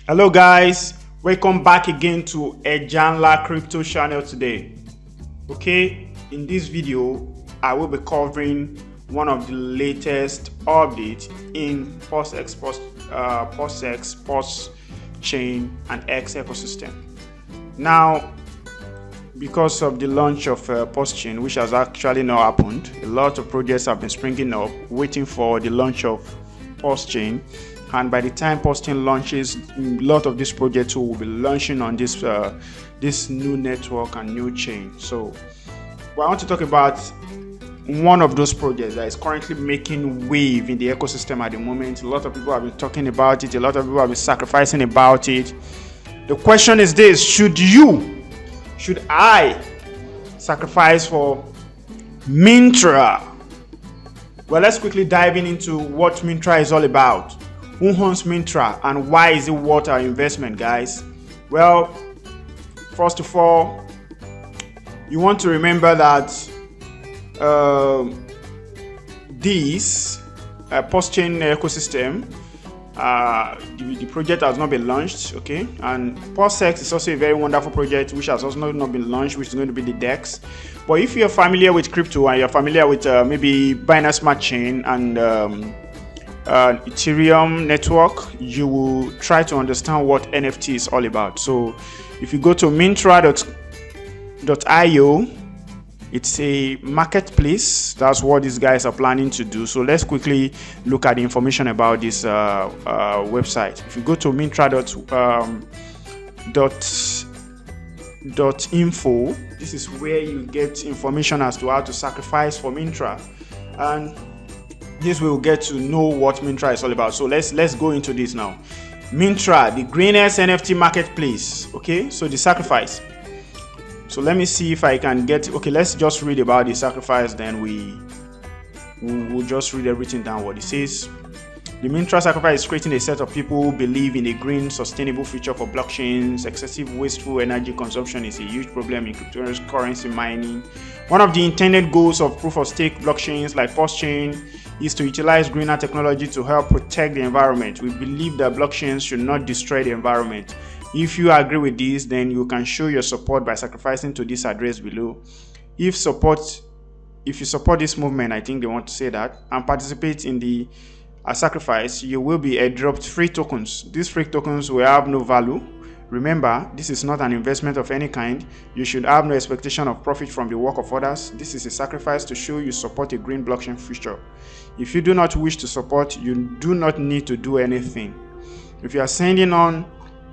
Hello guys, welcome back again to a Janla crypto channel today. Okay, in this video I will be covering one of the latest updates in Pulsex, Pulsechain and X ecosystem. Now, because of the launch of Pulsechain, which has actually not happened, a lot of projects have been springing up waiting for the launch of Pulsechain. And by the time Pulsechain launches, a lot of these projects will be launching on this new network and new chain. So I want to talk about one of those projects that is currently making wave in the ecosystem at the moment. A lot of people have been talking about it. A lot of people have been sacrificing about it. The question is this: should I sacrifice for Mintra? Well, let's quickly dive into what Mintra is all about. Who owns Mintra and why is it worth our investment, guys? Well, first of all, you want to remember that this Pulsechain ecosystem, the project has not been launched, okay? And Pulsex is also a very wonderful project which has also not been launched, which is going to be the DEX. But if you're familiar with crypto and you're familiar with maybe Binance Smart Chain and Ethereum network, you will try to understand what NFT is all about. So if you go to mintra.io, it's a marketplace. That's what these guys are planning to do. So let's quickly look at the information about this website. If you go to mintra.info, this is where you get information as to how to sacrifice for Mintra, and this will get to know what Mintra is all about. So let's go into this now. Mintra, the greenest NFT marketplace. Okay, so the sacrifice. So let me see if I can get. Okay, let's just read about the sacrifice. Then we will just read everything down what it says. The Mintra sacrifice is creating a set of people who believe in a green, sustainable future for blockchains. Excessive wasteful energy consumption is a huge problem in cryptocurrency mining. One of the intended goals of proof-of-stake blockchains like Pulsechain is to utilize greener technology to help protect the environment. We believe that blockchains should not destroy the environment. If you agree with this, then you can show your support by sacrificing to this address below. If you support this movement, I think they want to say that, and participate in the sacrifice, you will be airdropped free tokens. These free tokens will have no value. Remember, this is not an investment of any kind. You should have no expectation of profit from the work of others. This is a sacrifice to show you support a green blockchain future. If you do not wish to support, you do not need to do anything. If you are sending on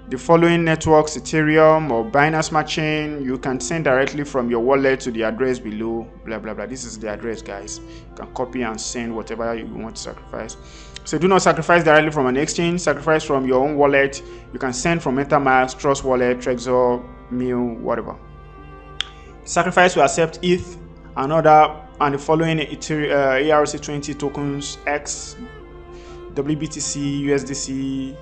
the following networks, Ethereum or Binance Smart Chain, you can send directly from your wallet to the address below, blah blah blah. This is the address, guys. You can copy and send whatever you want to sacrifice. So do not sacrifice directly from an exchange. Sacrifice from your own wallet. You can send from MetaMask, Trust Wallet, Trezor, Mil, whatever. Sacrifice will accept ETH and the following ERC20 tokens: X, WBTC, USDC,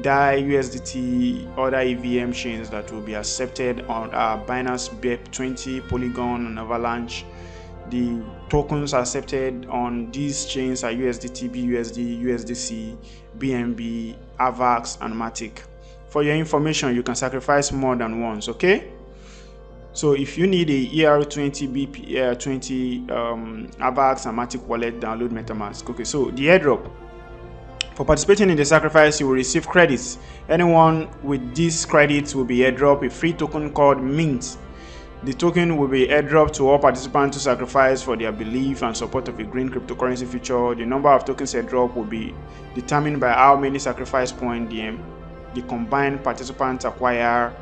DAI, USDT, other EVM chains that will be accepted on Binance, BEP20, Polygon, and Avalanche. The tokens accepted on these chains are USDT, BUSD, USDC, BNB, AVAX, and Matic. For your information, you can sacrifice more than once, okay? So if you need a ER20, BP20, AVAX, and Matic wallet, download MetaMask. Okay, so the airdrop. For participating in the sacrifice, you will receive credits. Anyone with these credits will be airdropped a free token called Mint. The token will be airdropped to all participants to sacrifice for their belief and support of a green cryptocurrency future. The number of tokens airdrop will be determined by how many sacrifice points the combined participants acquire.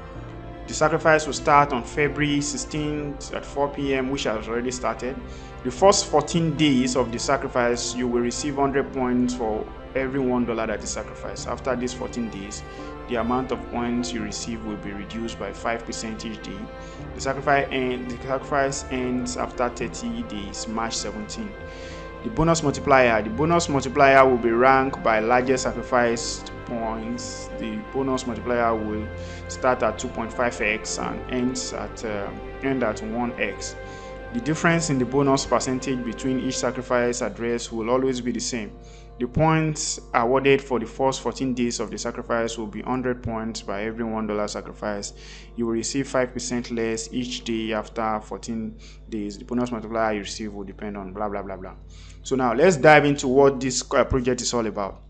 The sacrifice will start on February 16th at 4 p.m., which has already started. The first 14 days of the sacrifice, you will receive 100 points for every $1 that is sacrificed. After these 14 days, the amount of points you receive will be reduced by 5% each day. The sacrifice ends after 30 days, March 17. The bonus multiplier. The bonus multiplier will be ranked by largest sacrificed points. The bonus multiplier will start at 2.5x and end at 1x. The difference in the bonus percentage between each sacrifice address will always be the same. The points awarded for the first 14 days of the sacrifice will be 100 points by every $1 sacrifice. You will receive 5% less each day after 14 days. The bonus multiplier you receive will depend on blah blah blah blah. So now let's dive into what this project is all about.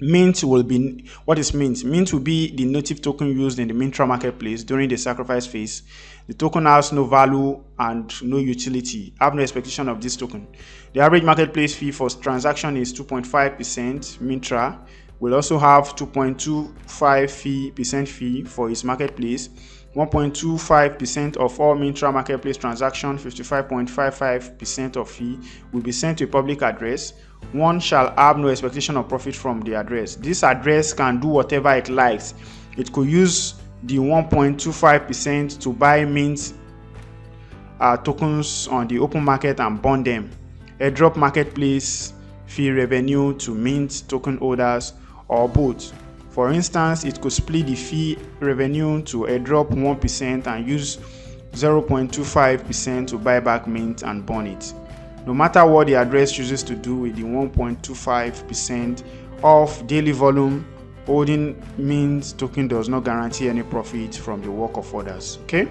Mint will be, what is Mint? Mint will be the native token used in the Mintra marketplace during the sacrifice phase. The token has no value and no utility. I have no expectation of this token. The average marketplace fee for transaction is 2.5%. Mintra will also have 2.25% fee for its marketplace. 1.25% of all Mintra marketplace transactions, 55.55% of fee will be sent to a public address. One shall have no expectation of profit from the address. This address can do whatever it likes. It could use the 1.25% to buy Mint tokens on the open market and burn them. Airdrop marketplace fee revenue to Mint token holders, or both. For instance, it could split the fee revenue to airdrop 1% and use 0.25% to buy back Mint and burn it. No matter what the address chooses to do with the 1.25% of daily volume, holding Mint token does not guarantee any profit from the work of others. Okay,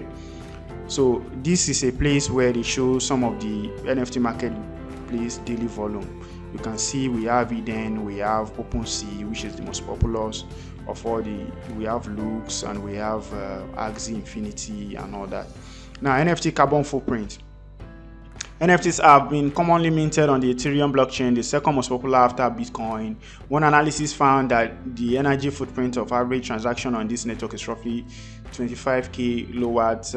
so this is a place where they show some of the NFT marketplace daily volume. You can see we have Eden, we have OpenSea, which is the most popular of all the. We have Lux and we have Axie Infinity and all that. Now, NFT carbon footprint. NFTs have been commonly minted on the Ethereum blockchain, the second most popular after Bitcoin. One analysis found that the energy footprint of average transaction on this network is roughly 25 kilowatts,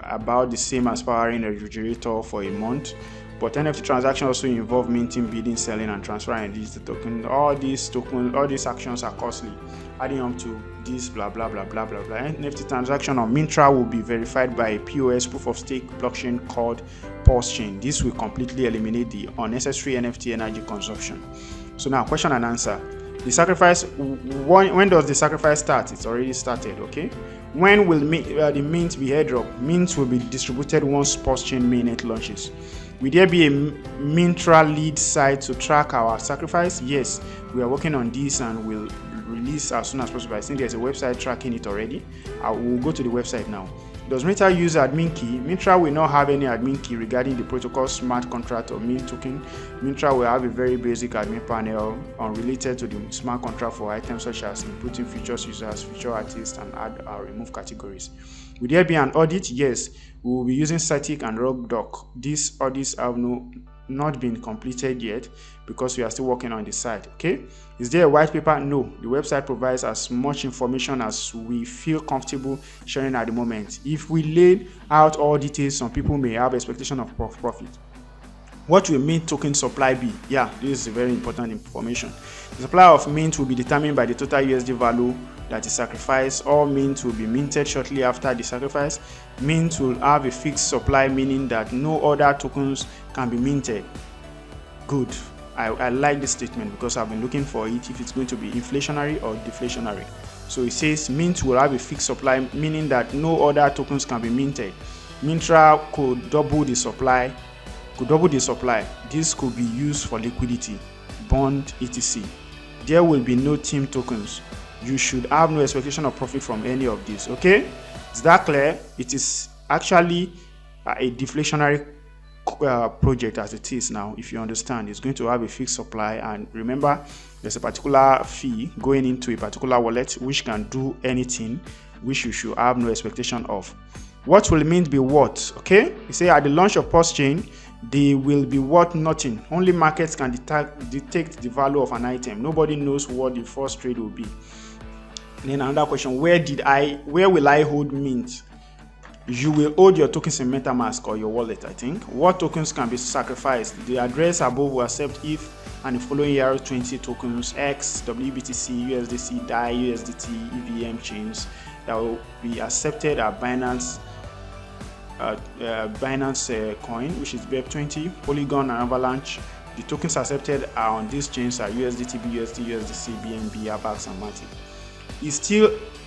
about the same as powering a refrigerator for a month. But NFT transactions also involve minting, bidding, selling, and transferring these tokens. All these actions are costly, adding up to this blah blah blah blah blah blah. NFT transaction on Mintra will be verified by a POS proof of stake blockchain called Pulsechain. This will completely eliminate the unnecessary NFT energy consumption. So now, question and answer. The sacrifice. When does the sacrifice start? It's already started. Okay. When will the mint be airdrop? Mint will be distributed once Pulsechain mainnet launches. Will there be a Mintra lead site to track our sacrifice? Yes, we are working on this and we'll release as soon as possible. I think there's a website tracking it already. I will go to the website now. Does Mintra use admin key? Mintra will not have any admin key regarding the protocol smart contract or Mint token. Mintra will have a very basic admin panel unrelated to the smart contract for items such as inputting features users, feature artists, and add or remove categories. Will there be an audit? Yes, we will be using static and rogue doc. These audits have not been completed yet because we are still working on the site. Okay, is there a white paper? No, the website provides as much information as we feel comfortable sharing at the moment. If we laid out all details, some people may have expectation of profit. What will Mint token supply be? Yeah, this is very important information. The supply of Mint will be determined by the total USD value that is sacrificed. All Mint will be minted shortly after the sacrifice. Mint will have a fixed supply, meaning that no other tokens can be minted. Good. I like this statement because I've been looking for it, if it's going to be inflationary or deflationary. So it says Mint will have a fixed supply, meaning that no other tokens can be minted. Mintra could double the supply. This could be used for liquidity, bond, etc. There will be no team tokens. You should have no expectation of profit from any of this. Okay, is that clear? It is actually a deflationary project as it is now. If you understand, it's going to have a fixed supply, and remember, there's a particular fee going into a particular wallet which can do anything, which you should have no expectation of. What will Mint be worth? Okay, you say at the launch of Pulsechain, they will be worth nothing. Only markets can detect the value of an item. Nobody knows what the first trade will be. And then another question: where will I hold Mint? You will hold your tokens in MetaMask or your wallet, I think. What tokens can be sacrificed? The address above will accept ETH and the following ERC20 tokens: X, WBTC, USDC, DAI, USDT, EVM chains that will be accepted at Binance coin, which is BEP20, Polygon, and Avalanche. The tokens accepted are on these chains are USDT, BUSD, USDC, BNB, AVAX, and Matic.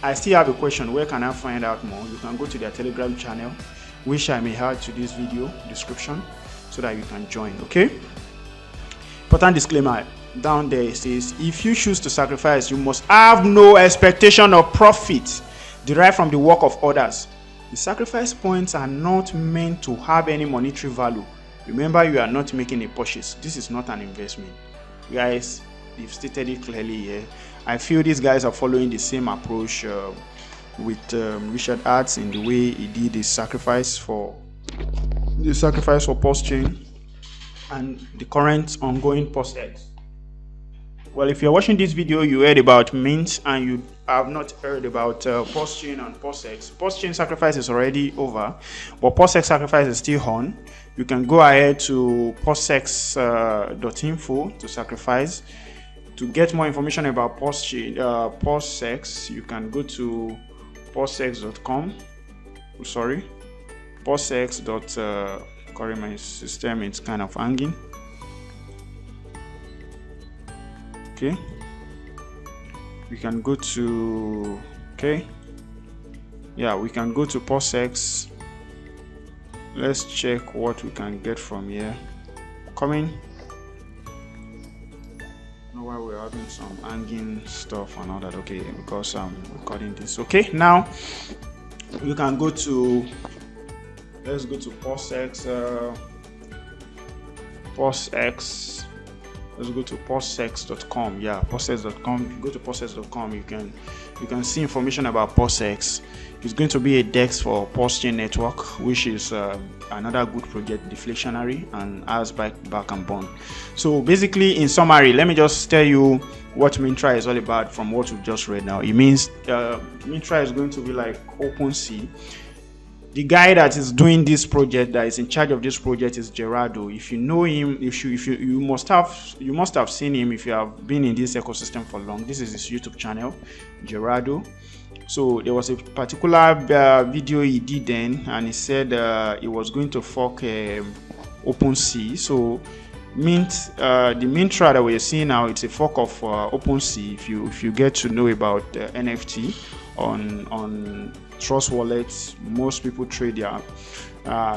I still have a question. Where can I find out more? You can go to their Telegram channel, which I may add to this video description so that you can join. Okay. Important disclaimer: down there, it says, if you choose to sacrifice, you must have no expectation of profit derived from the work of others. The sacrifice points are not meant to have any monetary value. Remember, you are not making a purchase. This is not an investment. Guys, they've stated it clearly here. I feel these guys are following the same approach with Richard Arts in the way he did the sacrifice for Pulsechain and the current ongoing Pulsex. Well, if you're watching this video, you heard about Mint and you have not heard about Pulsechain and Pulsex. Pulsechain sacrifice is already over, but Pulsex sacrifice is still on. You can go ahead to pulsex.info to sacrifice. To get more information about Pulsex, you can go to pulsex.com. Sorry, Pulsex. Sorry, my system is kind of hanging. Okay, we can go to we can go to Pulsex. Let's check what we can get from here. Coming. Know why we're having some hanging stuff and all that. Okay, because I'm recording this. Okay, now you can go to, let's go to Pulsex. Let's go to pulsex.com. Yeah, pulsex.com. If you go to pulsex.com, you can see information about Pulsex. It's going to be a DEX for Pulsechain network, which is another good project, deflationary and has back and bond. So basically, in summary, let me just tell you what Mintra is all about from what we've just read now. It means Mintra is going to be like OpenSea. The guy that is doing this project, that is in charge of this project, is Gerardo. If you know him, you must have seen him if you have been in this ecosystem for long. This is his YouTube channel, Gerardo. So there was a particular video he did then, and he said he was going to fork OpenSea. So the Mintra that we're seeing now, it's a fork of OpenSea. If you get to know about NFT on Trust wallets, most people trade their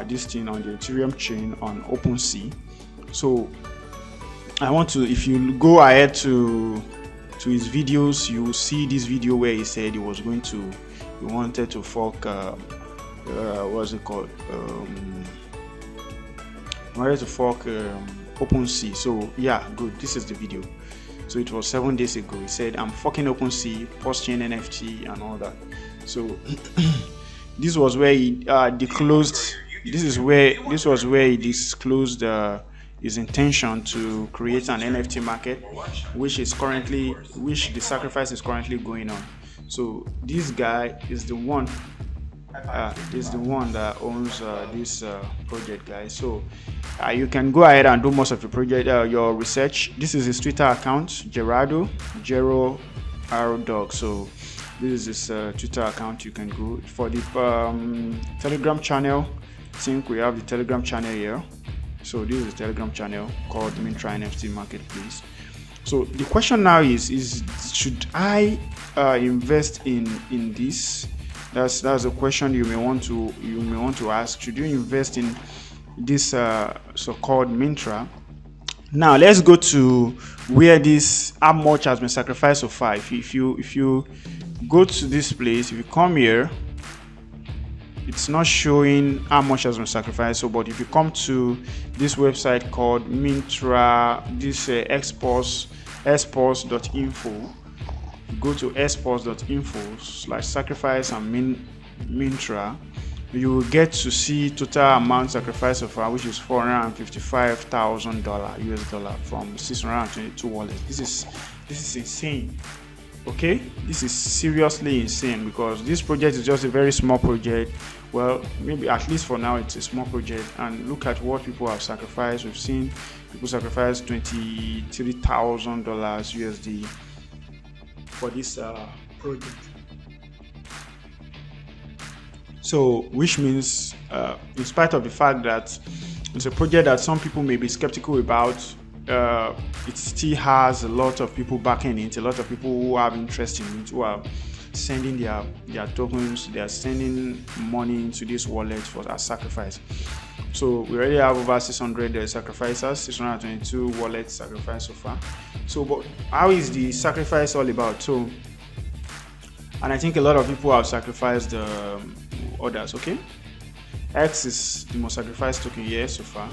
this thing on the Ethereum chain on OpenSea. So I want to, if you go ahead to his videos, you will see this video where he said he wanted to fork what's it called? Wanted to fork OpenSea. So yeah, good. This is the video. So it was 7 days ago. He said, I'm forking OpenSea, Pulsechain NFT and all that. So this was where he disclosed. This was where he disclosed his intention to create an NFT market, which the sacrifice is currently going on. So this guy is the one. That owns this project, guys. So you can go ahead and do most of your research. This is his Twitter account, Gerardo Dog. So this is his Twitter account. You can go for the Telegram channel. I think we have the Telegram channel here. So this is the Telegram channel called Mintra NFT Marketplace. So the question now is should I invest in this? That's a question you may want to ask. Should you invest in this so-called Mintra? Now let's go to where how much has been sacrificed so far. If you go to this place, if you come here, it's not showing how much has been sacrificed. So, but if you come to this website called Mintra, this expos.info, go to expos.info/sacrifice and Mintra, you will get to see total amount sacrificed so far, which is $455,000 US dollar from 622 wallets. This is insane. Okay, this is seriously insane because this project is just a very small project. Well, maybe at least for now it's a small project, and look at what people have sacrificed. We've seen people sacrifice $23,000 USD for this project. So which means in spite of the fact that it's a project that some people may be skeptical about, it still has a lot of people backing it, a lot of people who have interest in it, who are sending their tokens, they are sending money into this wallet for a sacrifice. So we already have over 600 sacrificers, 622 wallets sacrificed so far. So, but how is the sacrifice all about? So, and I think a lot of people have sacrificed others. Okay, X is the most sacrificed token here so far.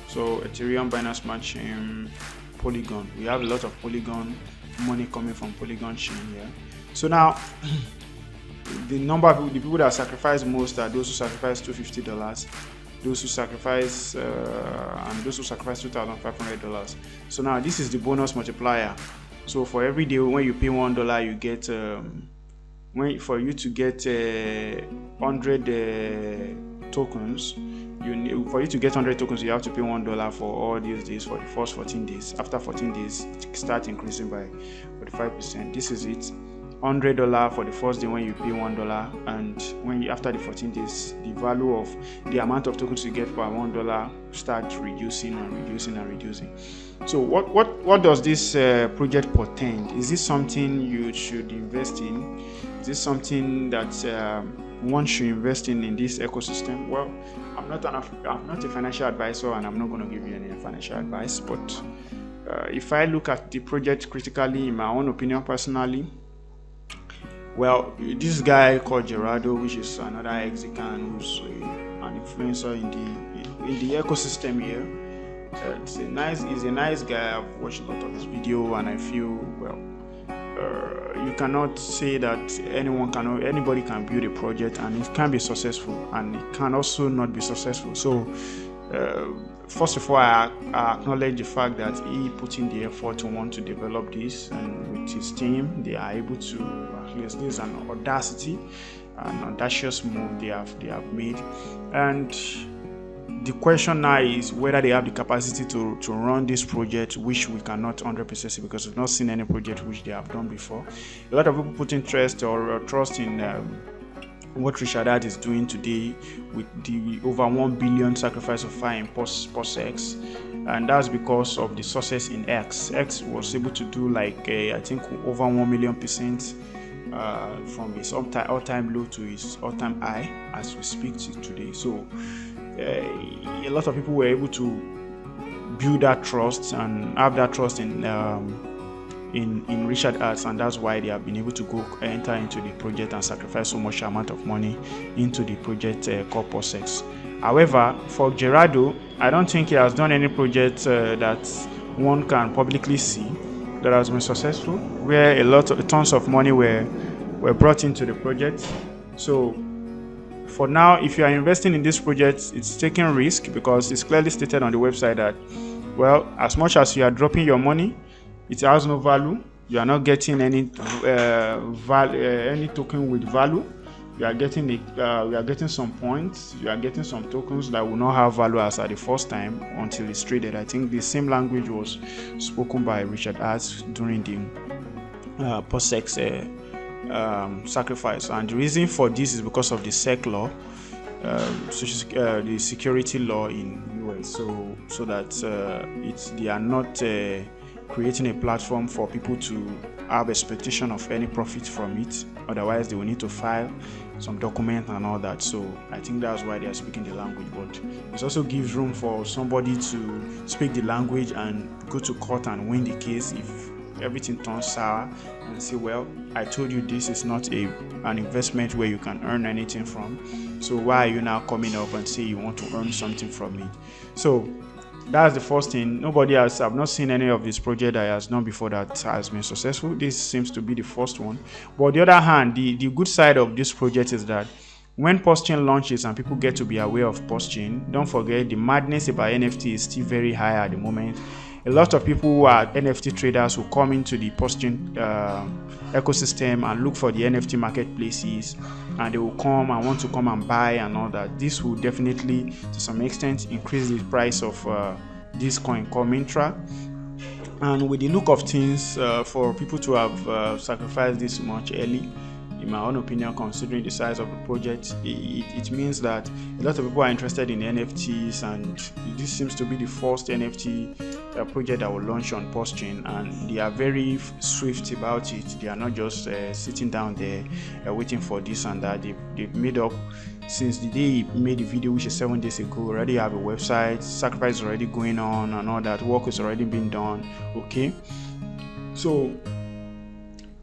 So Ethereum, Binance Smart Chain, Polygon. We have a lot of Polygon money coming from Polygon chain here. So now the number of the people that sacrifice most are those who sacrifice $250, those who sacrifice and those who sacrifice $2,500. So now this is the bonus multiplier. So for every day when you pay $1, you get for you to get 100 tokens. For you to get 100 tokens, you have to pay $1 for all these days for the first 14 days. After 14 days, it starts increasing by 45%. This is it. $100 for the first day when you pay $1, and after the 14 days, the value of the amount of tokens you get for $1 starts reducing and reducing and reducing. So what does this project portend? Is this something you should invest in? Is this something that one should invest in this ecosystem? Well, I'm not a financial advisor, and I'm not going to give you any financial advice. But if I look at the project critically, in my own opinion, personally, well, this guy called Gerardo, which is another Mexican who's an influencer in the ecosystem here. He's a nice guy. I've watched a lot of his video, and I feel, well, you cannot say that anybody can build a project and it can be successful, and it can also not be successful. So first of all, I acknowledge the fact that he put in the effort to want to develop this, and with his team they are able to. At least this is an audacious move they have made. And the question now is whether they have the capacity to run this project, which we cannot 100% see because we've not seen any project which they have done before. A lot of people put interest or trust in what Richard Add is doing today with the over 1 billion sacrifice so far in Pulsex, and that's because of the success in X. X was able to do like I think over 1,000,000% from his all-time low to his all-time high as we speak today. So a lot of people were able to build that trust and have that trust in Richard Add, and that's why they have been able to enter into the project and sacrifice so much amount of money into the project called Pulsex. However, for Gerardo, I don't think he has done any project that one can publicly see that has been successful, where tons of money were brought into the project. So for now, if you are investing in this project, it's taking risk because it's clearly stated on the website that, well, as much as you are dropping your money, it has no value. You are not getting any token with value. You are getting some points. You are getting some tokens that will not have value as at the first time until it's traded. I think the same language was spoken by Richard Add during the Pulsex sacrifice, and the reason for this is because of the SEC law, the security law in US. So that they are not creating a platform for people to have expectation of any profit from it. Otherwise, they will need to file some document and all that. So I think that's why they are speaking the language. But it also gives room for somebody to speak the language and go to court and win the case if everything turns sour, and say, well, I told you this is not an investment where you can earn anything from. So why are you now coming up and say you want to earn something from it? So that's the first thing. I've not seen any of this project that has done before that has been successful. This seems to be the first one. But on the other hand, the good side of this project is that when Pulsechain launches and people get to be aware of Pulsechain, don't forget the madness about NFT is still very high at the moment. A lot of people who are NFT traders who come into the Pulsechain ecosystem and look for the NFT marketplaces, and they will come and want to come and buy and all that. This will definitely, to some extent, increase the price of this coin called Mintra. And with the look of things, for people to have sacrificed this much early, in my own opinion, considering the size of the project, it means that a lot of people are interested in NFTs, and this seems to be the first NFT project that will launch on Pulsechain, and they are very swift about it. They are not just sitting down there waiting for this and that. They've made up since the day he made the video, which is 7 days ago. Already have a website, sacrifice is already going on, and all that work is already being done. Okay, so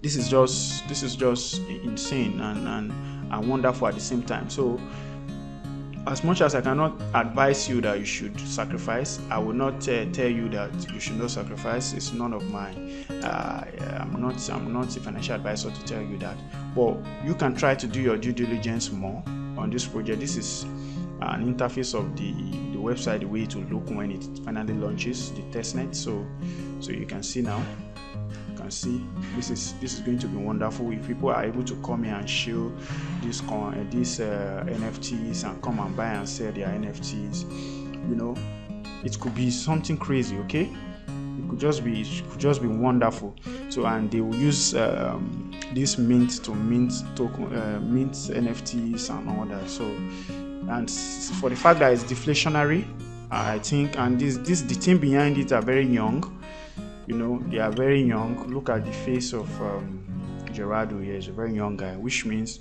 this is just insane and wonderful at the same time. So as much as I cannot advise you that you should sacrifice, I will not tell you that you should not sacrifice. It's none of mine. I'm not a financial advisor to tell you that. But you can try to do your due diligence more on this project. This is an interface of the website, the way to look when it finally launches, the testnet. So you can see now. See, this is going to be wonderful if people are able to come here and show these NFTs and come and buy and sell their NFTs. You know, it could be something crazy. Okay, it could just be wonderful. So, and they will use this mint to mint token, mint NFTs and all that. So, and for the fact that it's deflationary, I think, and the team behind it are very young. You know, they are very young. Look at the face of Gerardo here. He's a very young guy, which means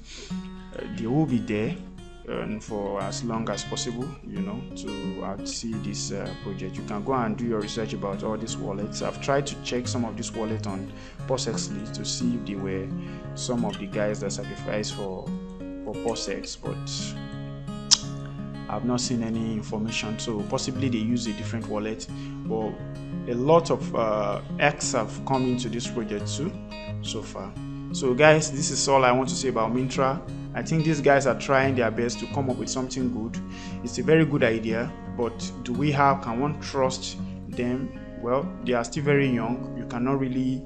they will be there for as long as possible, you know, to see this project. You can go and do your research about all these wallets. I've tried to check some of this wallet on Pulsex to see if they were some of the guys that sacrificed for Pulsex, but I've not seen any information. So possibly they use a different wallet, but a lot of X have come into this project too so far. So guys, this is all I want to say about Mintra. I think these guys are trying their best to come up with something good. It's a very good idea, but can one trust them? Well, they are still very young. You cannot really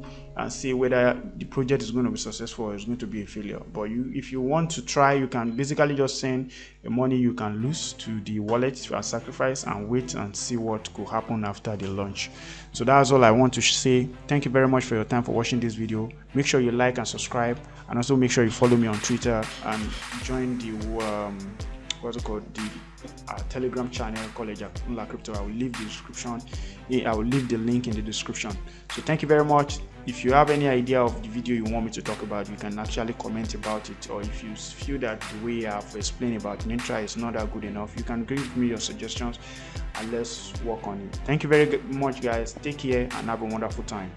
say whether the project is going to be successful or it's going to be a failure. But if you want to try, you can basically just send the money you can lose to the wallet as sacrifice and wait and see what could happen after the launch. So that's all I want to say. Thank you very much for your time for watching this video. Make sure you like and subscribe, and also make sure you follow me on Twitter and join the Telegram channel called Untitled Crypto. I will leave the description. I will leave the link in the description. So thank you very much. If you have any idea of the video you want me to talk about, you can actually comment about it, or if you feel that the way I've explained about Mintra is not that good enough, you can give me your suggestions and let's work on it. Thank you very much, guys. Take care and have a wonderful time.